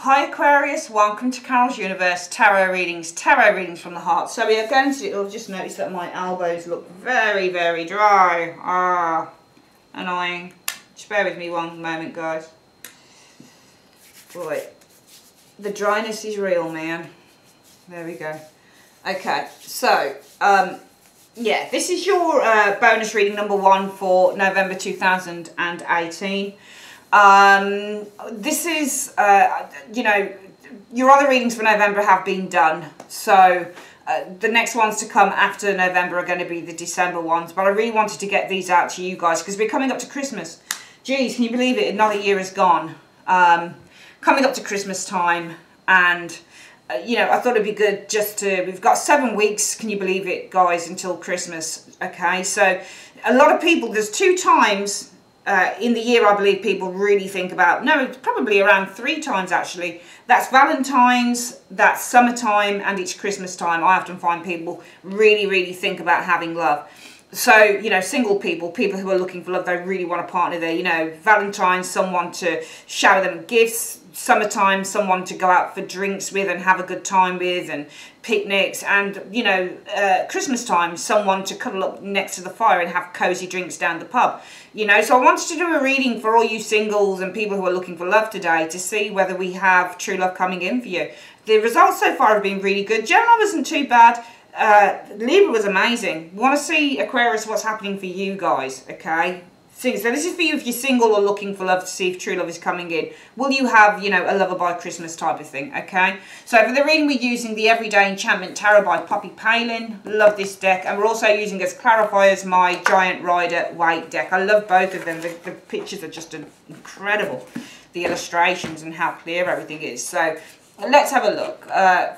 Hi Aquarius, welcome to Carol's Universe Tarot readings from the heart. So we are going to, you'll just notice that my elbows look very, very dry. Annoying. Just bear with me one moment, guys. Boy, the dryness is real, man. There we go. Okay, so, yeah, this is your bonus reading number 1 for November 2018. This is, you know, your other readings for November have been done, so the next ones to come after November are going to be the December ones, but I really wanted to get these out to you guys because we're coming up to Christmas. Geez, can you believe it? Another year is gone. Coming up to Christmas time, and you know, I thought it'd be good just to, we've got 7 weeks, can you believe it, guys, until Christmas. Okay, so a lot of people, there's 2 times in the year I believe people really think about, no, it's probably around 3 times actually. That's Valentine's, that's summertime, and it's Christmas time. I often find people really think about having love. So, you know, single people who are looking for love, they really want a partner there. You know, Valentine's, someone to shower them gifts. Summertime, someone to go out for drinks with and have a good time with, and picnics. And, you know, Christmas time, someone to cuddle up next to the fire and have cozy drinks down the pub. You know, so I wanted to do a reading for all you singles and people who are looking for love today to see whether we have true love coming in for you. The results so far have been really good. Gemini wasn't too bad. Libra was amazing. Want to see, Aquarius, what's happening for you guys, okay? So this is for you if you're single or looking for love, to see if true love is coming in. Will you have, you know, a lover by Christmas type of thing, okay? So for the reading, we're using the Everyday Enchantment Tarot by Poppy Palin. Love this deck. And we're also using as clarifiers my Giant Rider Waite deck. I love both of them. The pictures are just incredible. The illustrations and how clear everything is. So let's have a look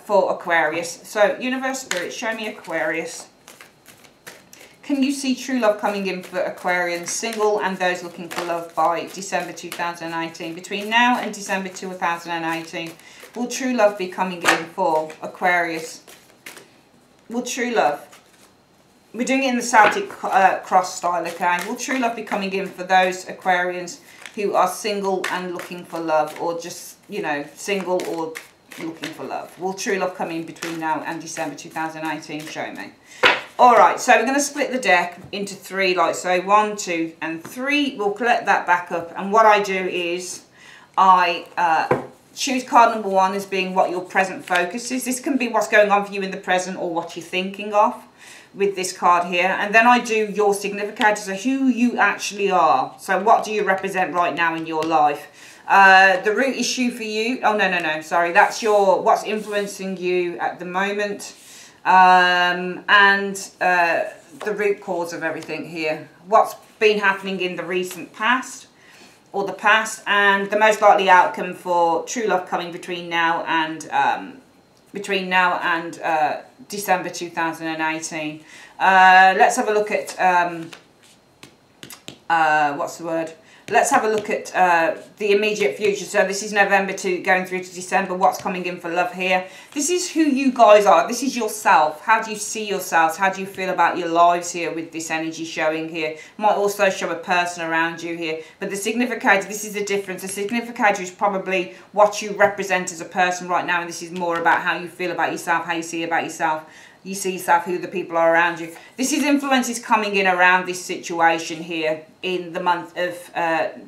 for Aquarius. So Universe Spirit, show me Aquarius. Can you see true love coming in for Aquarians, single and those looking for love by December 2018? Between now and December 2018, will true love be coming in for Aquarius? Will true love, we're doing it in the Celtic cross style, okay? Will true love be coming in for those Aquarians who are single and looking for love, or just, you know, single or looking for love? Will true love come in between now and December 2018? Show me. Alright, so we're going to split the deck into 3, like so, 1, 2 and 3. We'll collect that back up, and what I do is I choose card number 1 as being what your present focus is. This can be what's going on for you in the present or what you're thinking of with this card here. And then I do your significator, so who you actually are. So what do you represent right now in your life? The root issue for you, oh no, sorry, that's your, what's influencing you at the moment. And the root cause of everything here, what's been happening in the recent past or the past, and the most likely outcome for true love coming between now and December 2018. Let's have a look at what's the word? Let's have a look at the immediate future. So this is November going through to December. What's coming in for love here? This is who you guys are. This is yourself. How do you see yourselves? How do you feel about your lives here with this energy showing here? Might also show a person around you here. But the significator, this is the difference. The significator is probably what you represent as a person right now. And this is more about how you feel about yourself, how you see about yourself. You see yourself, who the people are around you. This is influences coming in around this situation here in the month of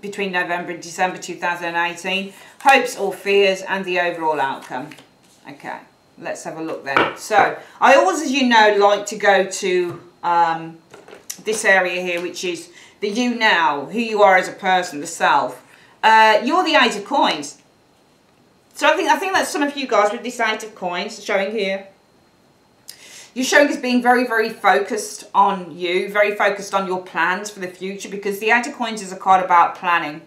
between November and December 2018. Hopes or fears and the overall outcome. Okay, let's have a look then. So, I always, as you know, like to go to this area here, which is the you now, who you are as a person, the self. You're the 8 of coins. So I think that's some of you guys with this 8 of coins showing here. You're showing as being very focused on you, very focused on your plans for the future, because the 8 of coins is a card about planning.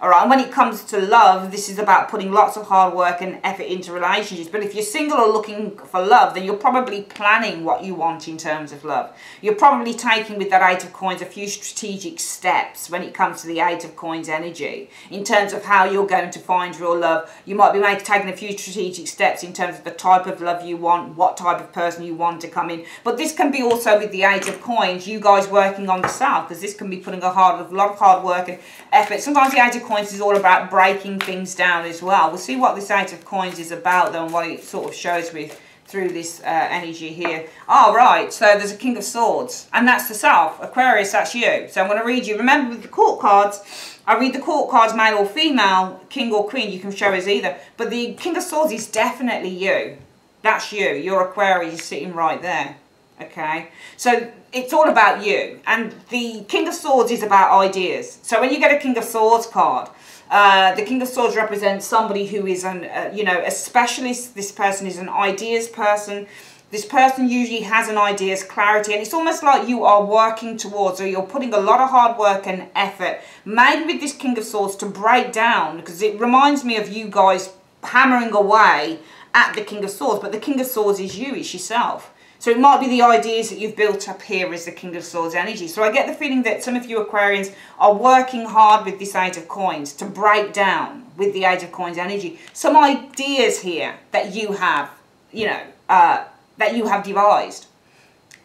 Alright, and when it comes to love, this is about putting lots of hard work and effort into relationships. But if you're single or looking for love, then you're probably planning what you want in terms of love. You're probably taking with that 8 of coins a few strategic steps when it comes to the 8 of coins energy. In terms of how you're going to find real love, you might be taking a few strategic steps in terms of the type of love you want, what type of person you want to come in. But this can be also with the 8 of coins, you guys working on the self, because this can be putting a lot of hard work and effort. Sometimes the 8 of Coins is all about breaking things down as well. We'll see what this Eight of Coins is about though, and what it sort of shows with through this energy here. Oh, right, so there's a King of Swords, and that's the Self. Aquarius, that's you. So I'm going to read you. Remember, with the Court cards, I read the Court cards, male or female, King or Queen. You can show us either. But the King of Swords is definitely you. That's you. Your Aquarius is sitting right there. Okay? So it's all about you. And the King of Swords is about ideas. So when you get a King of Swords card, the King of Swords represents somebody who is a specialist. This person is an ideas person. This person usually has an ideas clarity, and it's almost like you are working towards, or you're putting a lot of hard work and effort, maybe with this King of Swords, to break down, because it reminds me of you guys hammering away at the King of Swords, but the King of Swords is you, it's yourself. So it might be the ideas that you've built up here as the King of Swords energy. So I get the feeling that some of you Aquarians are working hard with this Eight of Coins to break down with the Eight of Coins energy some ideas here that you have, that you have devised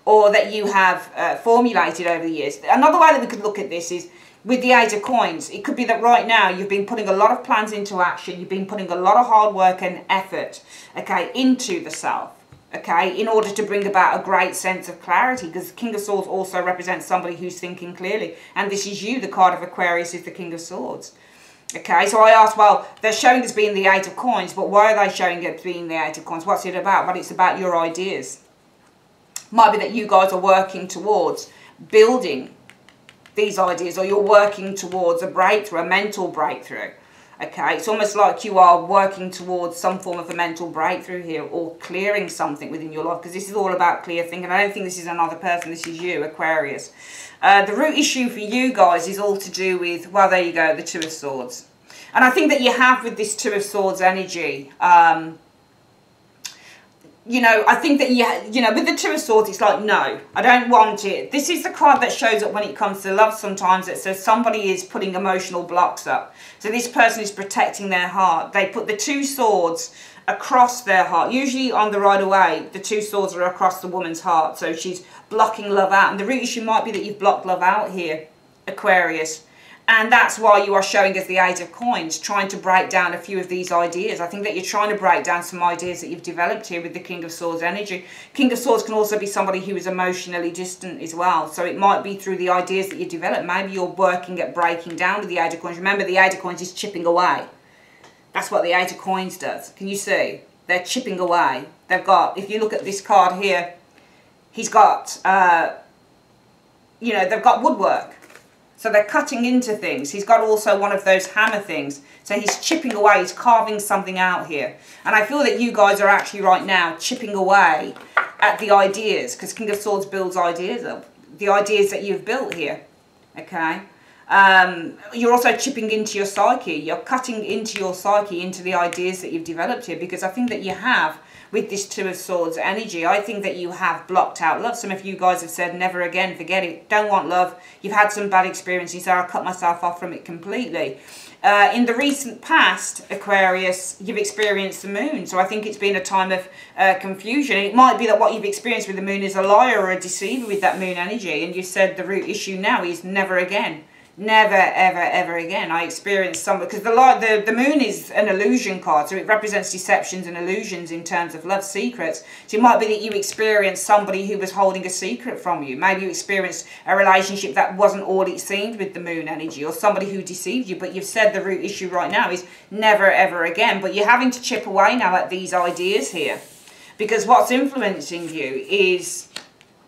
or that you have formulated over the years. Another way that we could look at this is with the Eight of Coins. It could be that right now you've been putting a lot of plans into action. You've been putting a lot of hard work and effort, okay, into the Self. Okay, in order to bring about a great sense of clarity, because the King of Swords also represents somebody who's thinking clearly. And this is you, the card of Aquarius is the King of Swords. Okay, so I asked, well, they're showing as being the Eight of Coins, but why are they showing it as being the Eight of Coins? What's it about? Well, it's about your ideas. Might be that you guys are working towards building these ideas, or you're working towards a breakthrough, a mental breakthrough. Okay, it's almost like you are working towards some form of a mental breakthrough here, or clearing something within your life, because this is all about clear thinking. I don't think this is another person, this is you, Aquarius. The root issue for you guys is all to do with, well, there you go, the Two of Swords. And I think that you have with this Two of Swords energy, I think that, with the Two of Swords, it's like, no, I don't want it. This is the card that shows up when it comes to love sometimes. It says somebody is putting emotional blocks up. So this person is protecting their heart. They put the two swords across their heart. Usually on the right away, the two swords are across the woman's heart. So she's blocking love out. And the root issue might be that you've blocked love out here, Aquarius. And that's why you are showing us the Eight of Coins, trying to break down a few of these ideas. I think that you're trying to break down some ideas that you've developed here with the King of Swords energy. King of Swords can also be somebody who is emotionally distant as well. So it might be through the ideas that you develop. Maybe you're working at breaking down with the Eight of Coins. Remember, the Eight of Coins is chipping away. That's what the Eight of Coins does. Can you see? They're chipping away. They've got, if you look at this card here, he's got, they've got woodwork. So they're cutting into things. He's got also one of those hammer things. So he's chipping away, he's carving something out here. And I feel that you guys are actually right now chipping away at the ideas, because King of Swords builds ideas up. The ideas that you've built here, okay? You're also chipping into your psyche. You're cutting into your psyche, into the ideas that you've developed here, because I think that you have, with this Two of Swords energy, I think that you have blocked out love. Some of you guys have said, never again, forget it, don't want love. You've had some bad experiences, so I'll cut myself off from it completely. In the recent past, Aquarius, you've experienced the moon. So I think it's been a time of confusion. It might be that what you've experienced with the moon is a liar or a deceiver with that moon energy. And you said the root issue now is never again. Never, ever, ever again. I experienced some, because the moon is an illusion card, so it represents deceptions and illusions in terms of love secrets. So it might be that you experienced somebody who was holding a secret from you. Maybe you experienced a relationship that wasn't all it seemed with the moon energy, or somebody who deceived you. But you've said the root issue right now is never, ever again. But you're having to chip away now at these ideas here, because what's influencing you is,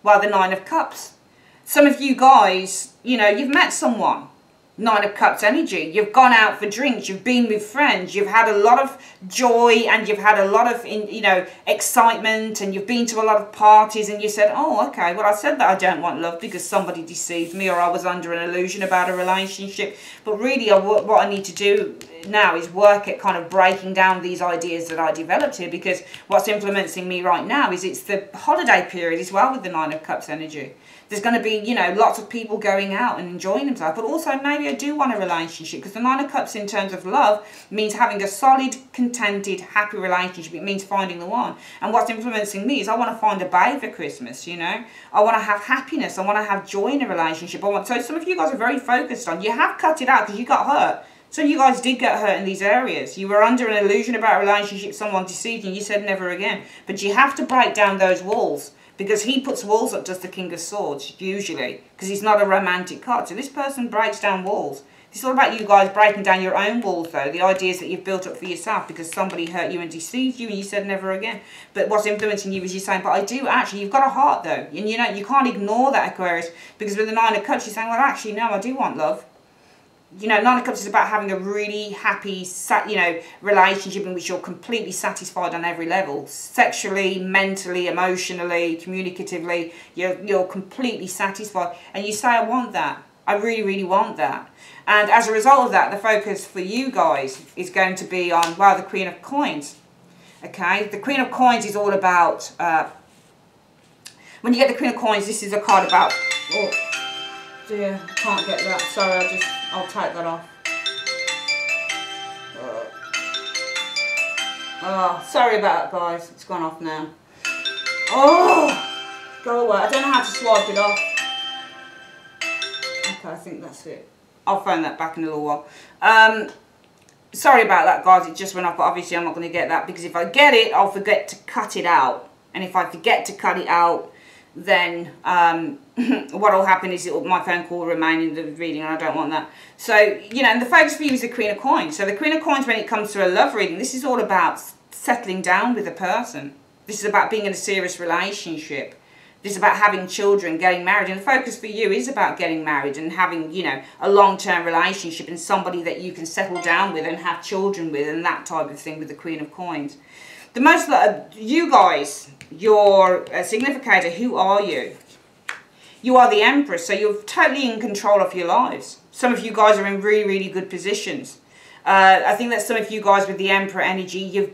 well, the Nine of Cups. Some of you guys, you've met someone, Nine of Cups energy. You've gone out for drinks, you've been with friends, you've had a lot of joy, and you've had a lot of, excitement, and you've been to a lot of parties, and you said, oh, okay, well, I said that I don't want love because somebody deceived me, or I was under an illusion about a relationship. But really, what I need to do now is work at kind of breaking down these ideas that I developed here, because what's influencing me right now is it's the holiday period as well with the Nine of Cups energy. There's going to be, lots of people going out and enjoying themselves. But also, maybe I do want a relationship. Because the Nine of Cups in terms of love means having a solid, contented, happy relationship. It means finding the one. And what's influencing me is I want to find a babe for Christmas, I want to have happiness. I want to have joy in a relationship. So some of you guys are very focused on, you have cut it out because you got hurt. So you guys did get hurt in these areas. You were under an illusion about a relationship, someone deceived you, and you said never again. But you have to break down those walls, because he puts walls up, does the King of Swords, usually, because he's not a romantic card. So this person breaks down walls. It's all about you guys breaking down your own walls, though. The ideas that you've built up for yourself because somebody hurt you and deceived you and you said never again. But what's influencing you is you're saying, but I do actually, you've got a heart, though. And you know, you can't ignore that, Aquarius, because with the Nine of Cups, you're saying, well, actually, no, I do want love. You know, Nine of Cups is about having a really happy, you know, relationship in which you're completely satisfied on every level. Sexually, mentally, emotionally, communicatively, you're completely satisfied. And you say, I want that. I really, really want that. And as a result of that, the focus for you guys is going to be on, well, the Queen of Coins. Okay, the Queen of Coins is all about, when you get the Queen of Coins, this is a card about, oh dear, I can't get that, sorry, I'll take that off. Oh, sorry about that, guys, it's gone off now. Oh, go away, I don't know how to swipe it off. Okay, I think that's it. I'll phone that back in a little while. Sorry about that, guys. It just went off, but obviously I'm not going to get that because if I get it, I'll forget to cut it out. And if I forget to cut it out, then what will happen is my phone call will remain in the reading, and I don't want that. So, you know, and the focus for you is the Queen of Coins. So the Queen of Coins, when it comes to a love reading, this is all about settling down with a person. This is about being in a serious relationship. This is about having children, getting married, and the focus for you is about getting married and having, you know, a long-term relationship and somebody that you can settle down with and have children with and that type of thing with the Queen of Coins. The most, you guys, your significator, who are you? You are the Empress, so you're totally in control of your lives. Some of you guys are in really, really good positions. I think that some of you guys with the Emperor energy,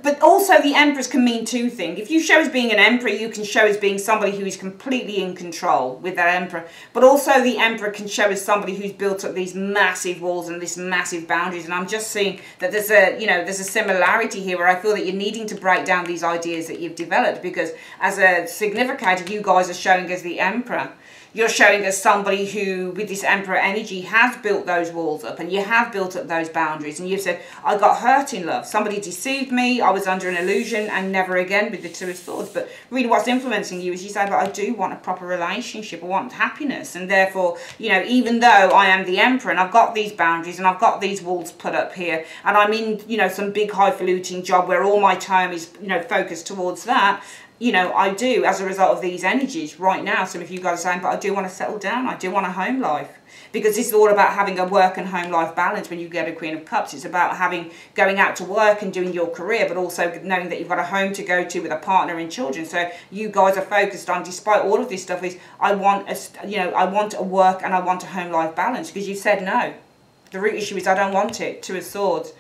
but also the Empress can mean two things. If you show as being an Emperor, you can show as being somebody who is completely in control with that Emperor. But also the Emperor can show as somebody who's built up these massive walls and these massive boundaries. And I'm just seeing that there's a, you know, there's a similarity here where I feel that you're needing to break down these ideas that you've developed, because as a significator, you guys are showing as the Emperor. You're showing us somebody who, with this Emperor energy, has built those walls up and you have built up those boundaries. And you've said, I got hurt in love. Somebody deceived me. I was under an illusion and never again with the Two of Swords. But really what's influencing you is you say, but I do want a proper relationship. I want happiness. And therefore, you know, even though I am the Emperor and I've got these boundaries and I've got these walls put up here and I'm in, you know, some big highfalutin job where all my time is, you know, focused towards that, you know, I do, as a result of these energies right now, some of you guys are saying, but I do want to settle down, I do want a home life. Because this is all about having a work and home life balance when you get a Queen of Cups. It's about going out to work and doing your career, but also knowing that you've got a home to go to with a partner and children. So you guys are focused on, despite all of this stuff, is I want a work and I want a home life balance, because you said no. The root issue is I don't want it. Two of Swords.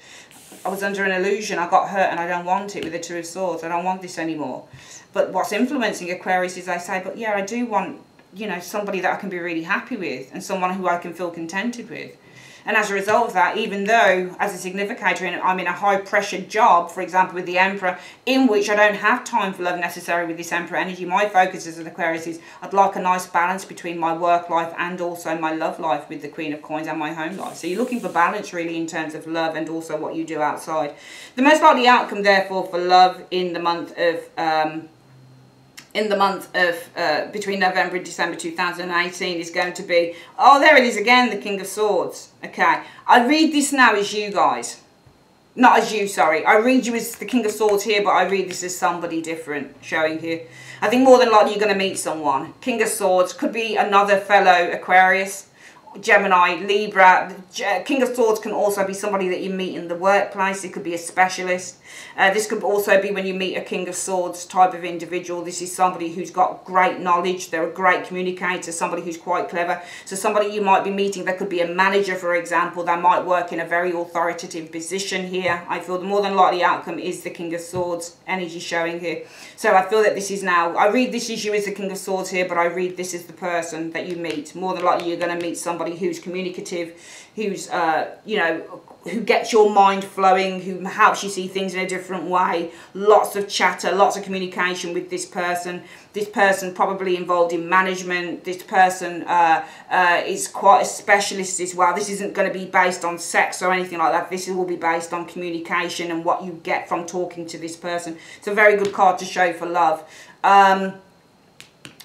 I was under an illusion, I got hurt and I don't want it with the Two of Swords. I don't want this anymore. But what's influencing Aquarius is I say, but yeah, I do want, you know, somebody that I can be really happy with and someone who I can feel contented with. And as a result of that, even though as a significator I'm in a high pressure job, for example with the Emperor, in which I don't have time for love necessarily with this Emperor energy, my focus as an Aquarius is I'd like a nice balance between my work life and also my love life with the Queen of Coins and my home life. So you're looking for balance really in terms of love and also what you do outside. The most likely outcome therefore for love in the month of between November and December 2018 is going to be, oh, there it is again, the King of Swords. Okay, I read this now as you guys. Not as you, sorry. I read you as the King of Swords here, but I read this as somebody different showing here. I think more than likely you're going to meet someone. King of Swords could be another fellow Aquarius, Gemini, Libra. King of Swords can also be somebody that you meet in the workplace. It could be a specialist. This could also be when you meet a King of Swords type of individual. This is somebody who's got great knowledge. They're a great communicator, somebody who's quite clever. So somebody you might be meeting, that could be a manager, for example. They might work in a very authoritative position here. I feel the more than likely outcome is the King of Swords energy showing here. So I feel that this is now, I read this issue as the King of Swords here, but I read this as the person that you meet. More than likely you're going to meet somebody somebody who's communicative, who's, you know, who gets your mind flowing, who helps you see things in a different way. Lots of chatter, lots of communication with this person. This person probably involved in management. This person is quite a specialist as well. This isn't going to be based on sex or anything like that. This will be based on communication and what you get from talking to this person. It's a very good card to show for love.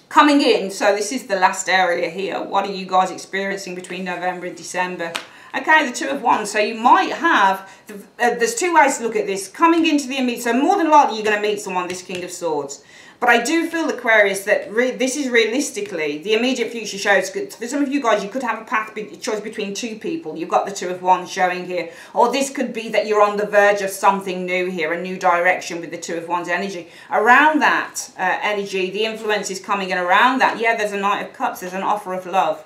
Coming in, so this is the last area here. What are you guys experiencing between November and December? Okay, the Two of Wands. So you might have, there's two ways to look at this. Coming into the immediate, so more than likely you're going to meet someone, this King of Swords. But I do feel, Aquarius, that this is realistically, the immediate future shows, for some of you guys, you could have a choice between two people. You've got the Two of Wands showing here. Or this could be that you're on the verge of something new here, a new direction with the Two of Wands energy. Around that energy, the influence is coming in around that. Yeah, there's a Knight of Cups, there's an offer of love.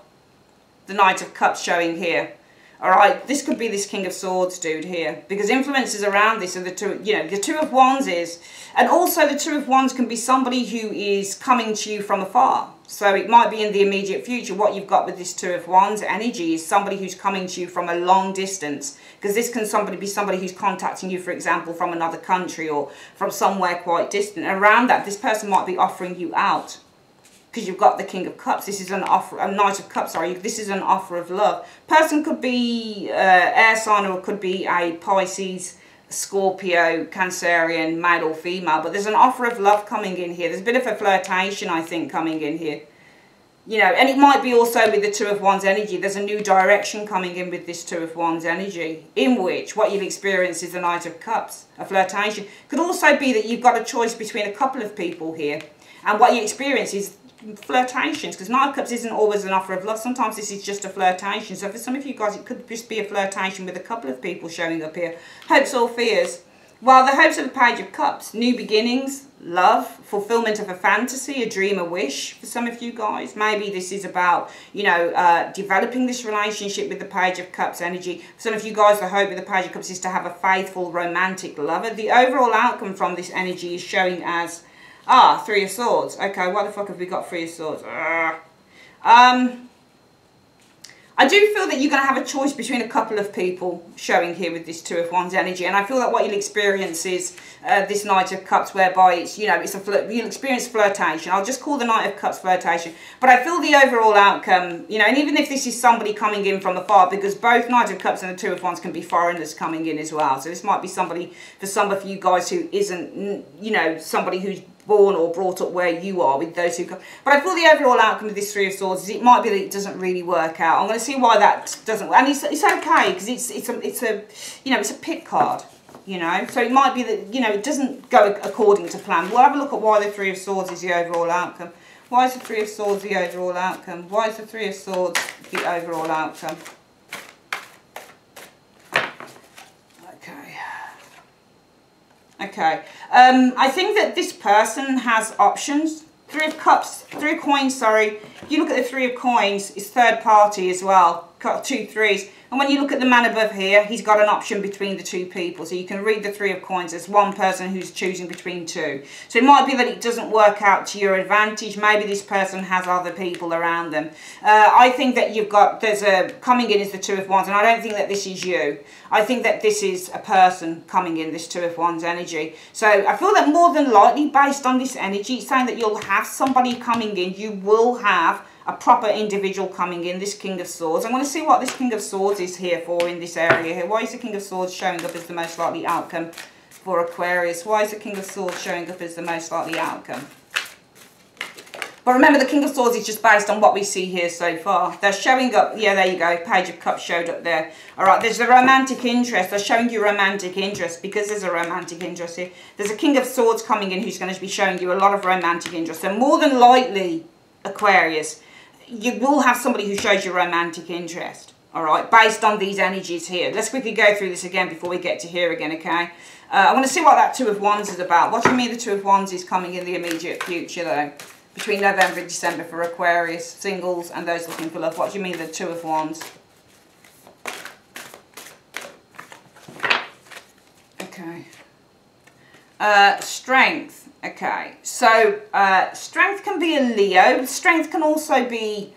The Knight of Cups showing here. All right, this could be this King of Swords dude here, because influences around this are the two, you know, the Two of Wands is, and also the Two of Wands can be somebody who is coming to you from afar. So it might be in the immediate future. What you've got with this Two of Wands energy is somebody who's coming to you from a long distance, because this can be somebody who's contacting you, for example, from another country or from somewhere quite distant. Around that, this person might be offering you out. Because you've got the King of Cups. This is an offer, a Knight of Cups, sorry. This is an offer of love. Person could be air sign, or it could be a Pisces, Scorpio, Cancerian, male or female. But there's an offer of love coming in here. There's a bit of a flirtation, I think, coming in here. You know, and it might be also with the Two of Wands energy. There's a new direction coming in with this Two of Wands energy, in which what you'll experience is the Knight of Cups, a flirtation. Could also be that you've got a choice between a couple of people here. And what you experience is flirtations, because Knight of Cups isn't always an offer of love. Sometimes this is just a flirtation. So for some of you guys, it could just be a flirtation with a couple of people showing up here. Hopes or fears? Well, the hopes of the Page of Cups, new beginnings, love, fulfillment of a fantasy, a dream, a wish for some of you guys. Maybe this is about, you know, developing this relationship with the Page of Cups energy. For some of you guys, the hope of the Page of Cups is to have a faithful, romantic lover. The overall outcome from this energy is showing as Three of Swords. Okay, what the fuck have we got? Three of Swords. I do feel that you're going to have a choice between a couple of people showing here with this Two of Wands energy, and I feel that what you'll experience is this Knight of Cups, whereby it's, you know, you'll experience flirtation. I'll just call the Knight of Cups flirtation, but I feel the overall outcome, you know, and even if this is somebody coming in from afar, because both Knight of Cups and the Two of Wands can be foreigners coming in as well. So this might be somebody, for some of you guys, who isn't, you know, somebody who's born or brought up where you are with those who come. But I feel the overall outcome of this Three of Swords is it might be that it doesn't really work out. I'm going to see why that doesn't, and it's okay, because it's a you know, it's a pit card, you know, so it might be that, you know, it doesn't go according to plan. We'll have a look at why the Three of Swords is the overall outcome. Why is the Three of Swords the overall outcome? Why is the Three of Swords the overall outcome? Okay, I think that this person has options. Three of Cups, Three of Coins, sorry. If you look at the Three of Coins, it's third party as well. Got two threes. And when you look at the man above here, he's got an option between the two people. So you can read the Three of Coins as one person who's choosing between two. So it might be that it doesn't work out to your advantage. Maybe this person has other people around them. I think that coming in is the Two of Wands, and I don't think that this is you. I think that this is a person coming in, this Two of Wands energy. So I feel that more than likely, based on this energy, it's saying that you'll have somebody coming in. You will have a proper individual coming in, this King of Swords. I'm going to see what this King of Swords is here for in this area here. Why is the King of Swords showing up as the most likely outcome for Aquarius? Why is the King of Swords showing up as the most likely outcome? But remember, the King of Swords is just based on what we see here so far. They're showing up, yeah, there you go, Page of Cups showed up there. All right, there's a romantic interest. They're showing you romantic interest because there's a romantic interest here. There's a King of Swords coming in who's going to be showing you a lot of romantic interest. So more than likely, Aquarius, you will have somebody who shows you romantic interest, all right, based on these energies here. Let's quickly go through this again before we get to here again, okay? I want to see what that Two of Wands is about. What do you mean the Two of Wands is coming in the immediate future, though? Between November and December for Aquarius, singles, and those looking for love. What do you mean the Two of Wands? Okay. Strength. Okay, so strength can be a Leo. Strength can also be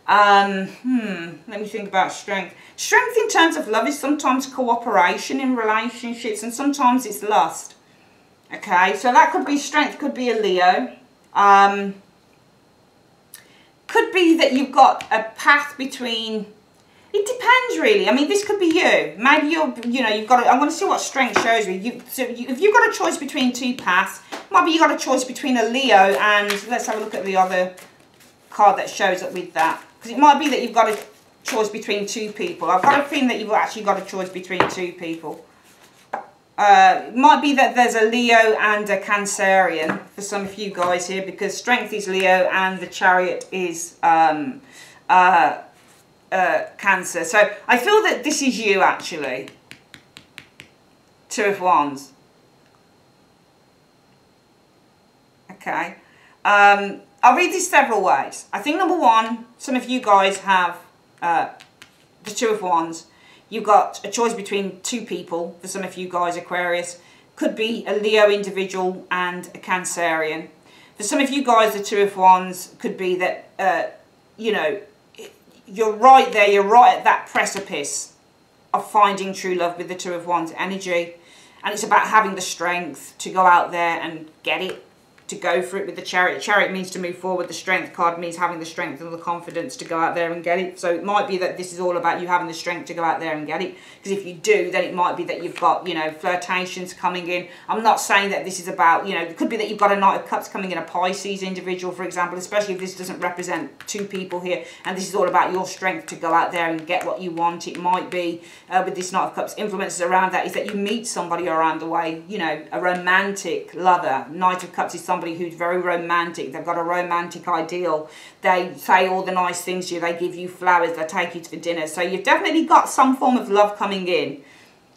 Let me think about strength. Strength in terms of love is sometimes cooperation in relationships, and sometimes it's lust. Okay, so that could be strength, could be a Leo. Could be that you've got a path between, it depends really. I mean, this could be you. Maybe you've got, I want to see what strength shows me. If you've got a choice between two paths, maybe you've got a choice between a Leo and, let's have a look at the other card that shows up with that. Because it might be that you've got a choice between two people. I've got a feeling that you've actually got a choice between two people. It might be that there's a Leo and a Cancerian for some of you guys here, because strength is Leo and the Chariot is Cancer. So I feel that this is you actually. Two of Wands. Okay. I'll read this several ways. I think number one, some of you guys have the Two of Wands. You've got a choice between two people. For some of you guys, Aquarius. Could be a Leo individual and a Cancerian. For some of you guys, the Two of Wands could be that, you're right there. You're right at that precipice of finding true love with the Two of Wands energy. And it's about having the strength to go out there and get it. To go for it with the Chariot. Chariot means to move forward. The Strength card means having the strength and the confidence to go out there and get it. So it might be that this is all about you having the strength to go out there and get it. Because if you do, then it might be that you've got, flirtations coming in. I'm not saying that this is about, it could be that you've got a Knight of Cups coming in, a Pisces individual, for example, especially if this doesn't represent two people here. And this is all about your strength to go out there and get what you want. It might be, with this Knight of Cups, influences around that is that you meet somebody around the way, a romantic lover. Knight of Cups is somebody who's very romantic. They've got a romantic ideal. They say all the nice things to you. They give you flowers. They take you to dinner. So you've definitely got some form of love coming in.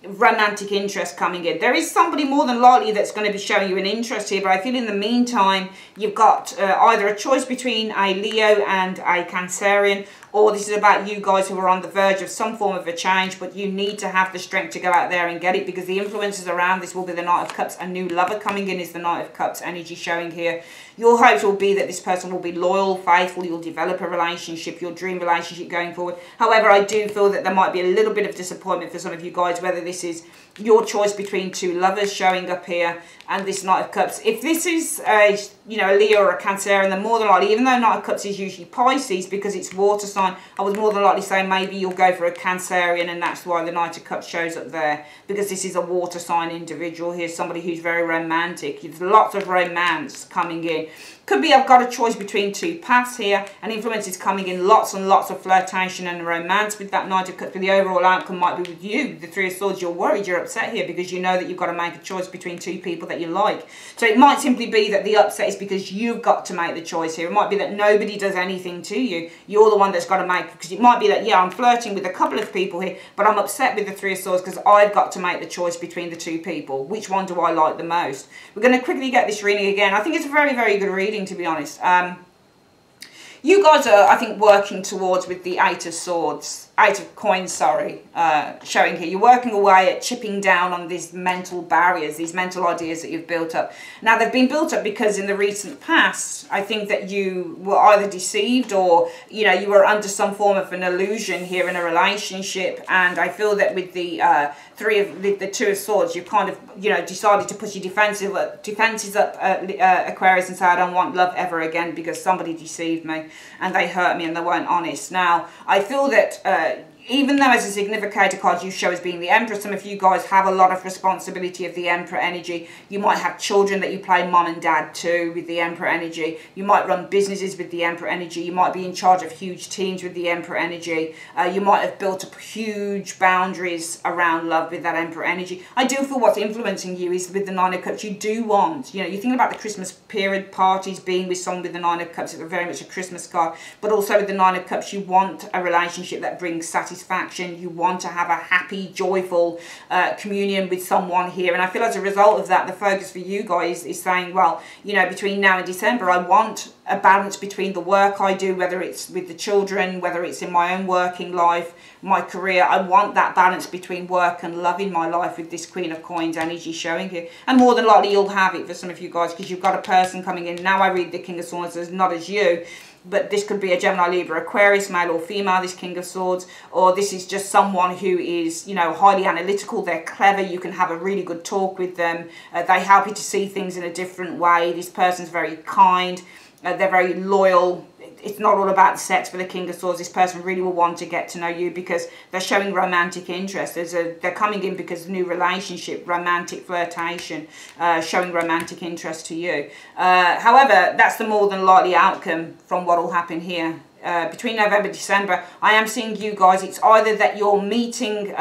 Romantic interest coming in. There is somebody more than likely that's going to be showing you an interest here, but I feel in the meantime you've got either a choice between a Leo and a Cancerian, or this is about you guys who are on the verge of some form of a change, but you need to have the strength to go out there and get it, because the influences around this will be the Knight of Cups. A new lover coming in is the Knight of Cups energy showing here. Your hopes will be that this person will be loyal, faithful, you'll develop a relationship, your dream relationship going forward. However, I do feel that there might be a little bit of disappointment for some of you guys, whether this is your choice between two lovers showing up here and this Knight of Cups. If this is a Leo or a Cancer, then more than likely, even though Knight of Cups is usually Pisces because it's water sign, I would more than likely say maybe you'll go for a Cancerian, and that's why the Knight of Cups shows up there, because this is a water sign individual. Here's somebody who's very romantic. There's lots of romance coming in. Could be I've got a choice between two paths here, and influence is coming in, lots and lots of flirtation and romance with that Knight of Cups, but the overall outcome might be with you, the Three of Swords. You're worried, you're upset here because you know that you've got to make a choice between two people that you like. So it might simply be that the upset is because you've got to make the choice here. It might be that nobody does anything to you. You're the one that's got to make, because it might be that, yeah, I'm flirting with a couple of people here, but I'm upset with the Three of Swords because I've got to make the choice between the two people. Which one do I like the most? We're going to quickly get this reading again. I think it's a very, very good reading, to be honest. You guys are, I think, working towards, with the Eight of Swords, Eight of Coins, sorry, showing here. You're working away at chipping down on these mental barriers, these mental ideas that you've built up. Now, they've been built up because in the recent past, I think that you were either deceived or, you were under some form of an illusion here in a relationship. And I feel that with the the Two of Swords, you've kind of, decided to put your defenses up, Aquarius, and say, I don't want love ever again because somebody deceived me and they hurt me and they weren't honest. Now, I feel that even though as a significator card you show as being the Emperor, some of you guys have a lot of responsibility of the Emperor energy. You might have children that you play mom and dad to with the Emperor energy. You might run businesses with the Emperor energy. You might be in charge of huge teams with the Emperor energy. You might have built up huge boundaries around love with that Emperor energy. I do feel what's influencing you is with the Nine of Cups. You do want, you think about the Christmas period, parties, being with someone with the Nine of Cups. It's very much a Christmas card. But also with the Nine of Cups, you want a relationship that brings satisfaction. You want to have a happy, joyful communion with someone here. And I feel as a result of that, the focus for you guys is saying, well, between now and December, I want a balance between the work I do, whether it's with the children, whether it's in my own working life, my career. I want that balance between work and love in my life with this Queen of Coins energy showing here. And more than likely, you'll have it for some of you guys because you've got a person coming in. Now I read the King of Swords as not as you. but this could be a Gemini, Libra, Aquarius, male or female, this King of Swords, or this is just someone who is, you know, highly analytical, they're clever, you can have a really good talk with them, they help you to see things in a different way, this person's very kind, they're very loyal. It's not all about the sex for the King of Swords. This person really will want to get to know you because they're showing romantic interest. They're coming in because of new relationship, romantic flirtation, showing romantic interest to you. However, that's the more than likely outcome from what will happen here. Between November and December, I am seeing you guys, it's either that you're meeting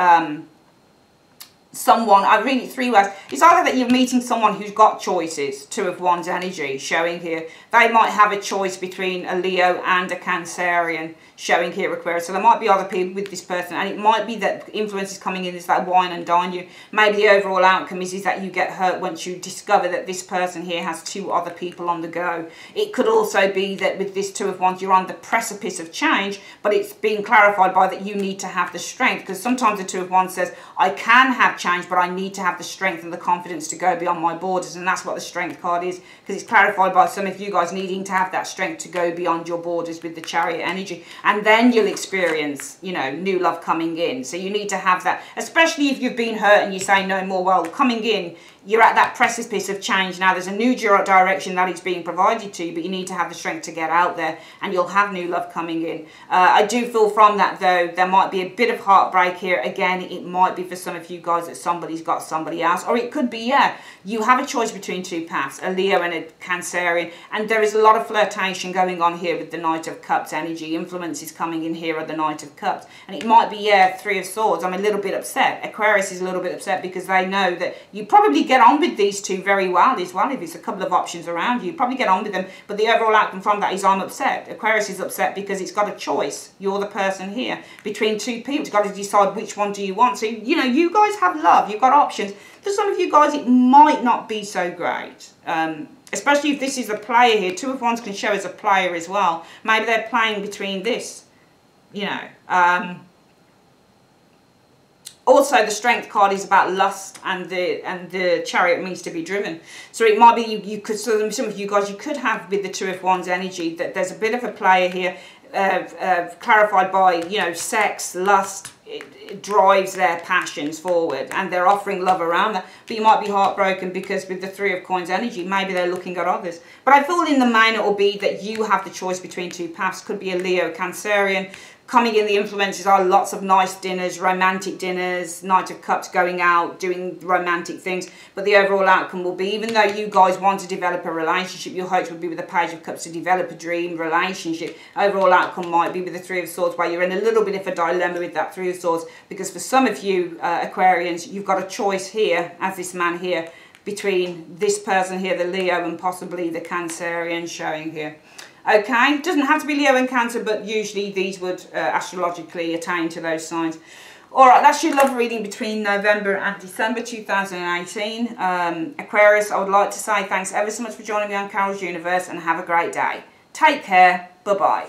someone, I read it three ways. It's either that you're meeting someone who's got choices, Two of Wands energy showing here. They might have a choice between a Leo and a Cancerian showing here, Aquarius. So there might be other people with this person, and it might be that influence is coming in is that wine and dine you. Maybe the overall outcome is that you get hurt once you discover that this person here has two other people on the go. It could also be that with this Two of Wands you're on the precipice of change, but it's being clarified by that you need to have the strength, because sometimes the Two of Wands says I can have change, but I need to have the strength and the confidence to go beyond my borders, and that's what the Strength card is, because it's clarified by some of you guys needing to have that strength to go beyond your borders with the Chariot energy, and then you'll experience, you know, new love coming in. So you need to have that, especially if you've been hurt and you say no more. Well, coming in, you're at that precipice of change now. There's a new direction that is being provided to you, but you need to have the strength to get out there, and you'll have new love coming in. I do feel from that, though, there might be a bit of heartbreak here. Again, it might be for some of you guys that somebody's got somebody else, or it could be, yeah, you have a choice between two paths, a Leo and a Cancerian, and there is a lot of flirtation going on here with the Knight of Cups energy. Influence is coming in here at the Knight of Cups, and it might be, yeah, Three of Swords. I'm a little bit upset. Aquarius is a little bit upset because they know that you probably get on with these two very well as well. If it's a couple of options around you probably get on with them, but the overall outcome from that is I'm upset. Aquarius is upset because it's got a choice. You're the person here between two people. It's got to decide which one do you want. So, you know, you guys have love, you've got options. For some of you guys it might not be so great, especially if this is a player here. Two of Wands can show as a player as well. Maybe they're playing between this, you know. Also, the Strength card is about lust, and the Chariot means to be driven. So it might be you could, so some of you guys, you could have with the Two of Wands energy that there's a bit of a player here, clarified by, you know, sex, lust. It drives their passions forward, and they're offering love around that. But you might be heartbroken because with the Three of Coins energy, maybe they're looking at others. But I feel in the main it will be that you have the choice between two paths. Could be a Leo, Cancerian. Coming in, the influences are lots of nice dinners, romantic dinners, Knight of Cups, going out, doing romantic things. But the overall outcome will be, even though you guys want to develop a relationship, your hopes would be with the Page of Cups to develop a dream relationship. Overall outcome might be with the Three of Swords, where you're in a little bit of a dilemma with that Three of Swords, because for some of you Aquarians, you've got a choice here, as this man here, between this person here, the Leo, and possibly the Cancerian showing here. Okay, doesn't have to be Leo and Cancer, but usually these would astrologically attain to those signs. Alright, that's your love reading between November and December 2018. Aquarius, I would like to say thanks ever so much for joining me on Carol's Universe, and have a great day. Take care. Bye-bye.